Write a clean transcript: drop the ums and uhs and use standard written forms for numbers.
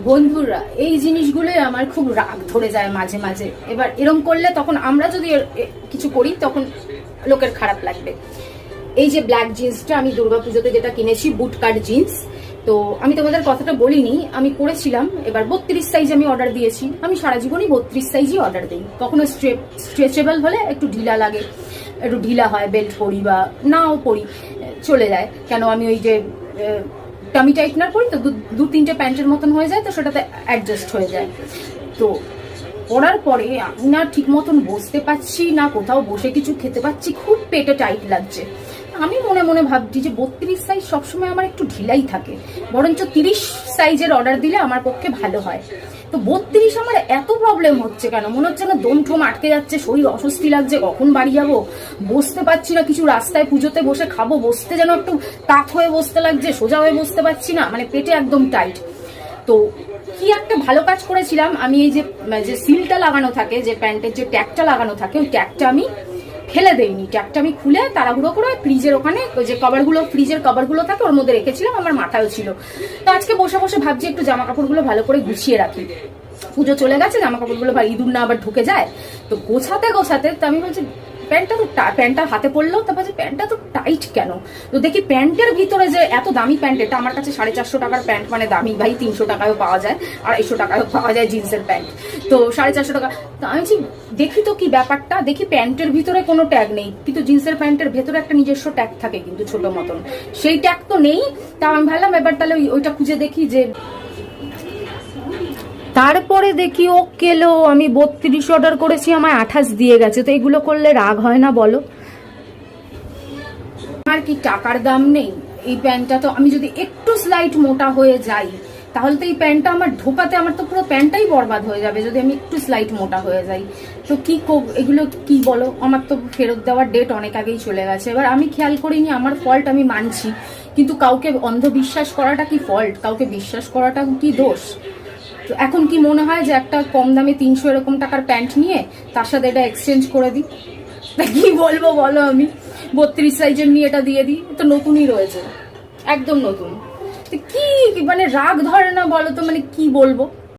বন্ধুরা, এই জিনিসগুলোই আমার খুব রাগ ধরে যায় মাঝে মাঝে। এবার এরম করলে তখন আমরা যদি কিছু করি তখন লোকের খারাপ লাগবে। এই যে ব্ল্যাক জিন্সটা আমি দুর্গাপুজোতে যেটা কিনেছি, বুট কাট জিন্স, তো আমি তোমাদের কথাটা বলিনি, আমি পরেছিলাম। এবার 32 সাইজ আমি অর্ডার দিয়েছি। আমি সারা জীবনই 32 সাইজই অর্ডার দিই। কখনো স্ট্রেচেবল হলে একটু ঢিলা লাগে, একটু ঢিলা হয়, বেল্ট পরি বা নাও পরি, চলে যায়। কেন আমি ওই যে টামি টাইটনার পরি, তো দু তিনটে প্যান্টের মতন হয়ে যায়, তো সেটাতে অ্যাডজাস্ট হয়ে যায়। তো পরার পরে আমি না ঠিক মতন বসতে পারছি না, কোথাও বসে কিছু খেতে পাচ্ছি, খুব পেটে টাইট লাগছে। আমি মনে মনে ভাবছি যে 32 সাইজ সবসময় আমার একটু ঢিলাই থাকে, বরঞ্চ 30 সাইজের অর্ডার দিলে আমার পক্ষে ভালো হয়। তো 32 আমার এত প্রবলেম হচ্ছে কেন? মনে হচ্ছে না দম ঠম আটকে যাচ্ছে, শরীর অস্বস্তি লাগছে, কখন বাড়ি যাবো, বসতে পারছি না। কিছু রাস্তায় পুজোতে বসে খাবো, বসতে যেন একটু তাক হয়ে বসতে লাগছে, সোজা হয়ে বসতে পারছি না, মানে পেটে একদম টাইট। তো কি একটা ভালো কাজ করেছিলাম আমি, এই যে সিলটা লাগানো থাকে, যে প্যান্টের যে ট্যাগটা লাগানো থাকে, ওই ট্যাগটা আমি ফেলে দেইনি। ট্যাগটা আমি খুলে তাড়াহুড়ো করে ফ্রিজের ওখানে যে কভারগুলো, ফ্রিজের কভারগুলো থাকে, ওর মধ্যে রেখেছিলাম, আমার মাথায়ও ছিল। তো আজকে বসে বসে ভাবছি একটু জামা কাপড়গুলো ভালো করে গুছিয়ে রাখি। পুজো চলে গেছে, জামা কাপড়গুলো ইঁদুর না আবার ঢুকে যায়। তো গোছাতে গোছাতে তো আমি বলছি প্যান্টটা হাতে পড়লো, তারপর যে প্যান্টটা তো টাইট কেন। তো দেখি প্যান্টের ভিতরে যে এত দামি প্যান্ট, এটা আমার কাছে 450 টাকার প্যান্ট, মানে দামি ভাই, 300 টাকায়ও পাওয়া যায়, 250 টাকায়ও পাওয়া যায় জিন্সের প্যান্ট, তো 450 টাকা। তো আমি দেখি তো কি ব্যাপারটা, দেখি প্যান্টের ভিতরে কোনো ট্যাগ নেই, কিন্তু জিন্সের প্যান্টের ভেতরে একটা নিজস্ব ট্যাগ থাকে কিন্তু ছোট মতন, সেই ট্যাগ তো নেই। তা আমি ভাবলাম এবার তাহলে ওইটা খুঁজে দেখি। যে তারপরে দেখি ও কেলো, আমি 32 অর্ডার করেছি, আমায় 28 দিয়ে গেছে। তো এগুলো করলে রাগ হয় না বলো? আমার কি টাকার দাম নেই? এই প্যান্টটা তো আমি যদি একটু স্লাইট মোটা হয়ে যাই, তাহলে তো এই প্যান্টটা আমার ঢোকাতে আমার তো পুরো প্যান্টটাই বরবাদ হয়ে যাবে, যদি আমি একটু স্লাইট মোটা হয়ে যাই। তো কি এগুলো কি বলো? আমার তো ফেরত দেওয়ার ডেট অনেক আগেই চলে গেছে। এবার আমি খেয়াল করিনি, আমার ফল্ট, আমি মানছি, কিন্তু কাউকে অন্ধবিশ্বাস করাটা কি ফল্ট? কাউকে বিশ্বাস করাটা কি দোষ? তো এখন কি মনে হয় যে একটা কম দামে 300 এরকম টাকার প্যান্ট নিয়ে তার সাথে এটা এক্সচেঞ্জ করে দিই? কি বলবো বলো, আমি 32 সাইজের নিয়ে এটা দিয়ে দিই, তো নতুনই রয়েছে, একদম নতুন। কি মানে রাগ ধরে না বলো তো, মানে কি বলবো।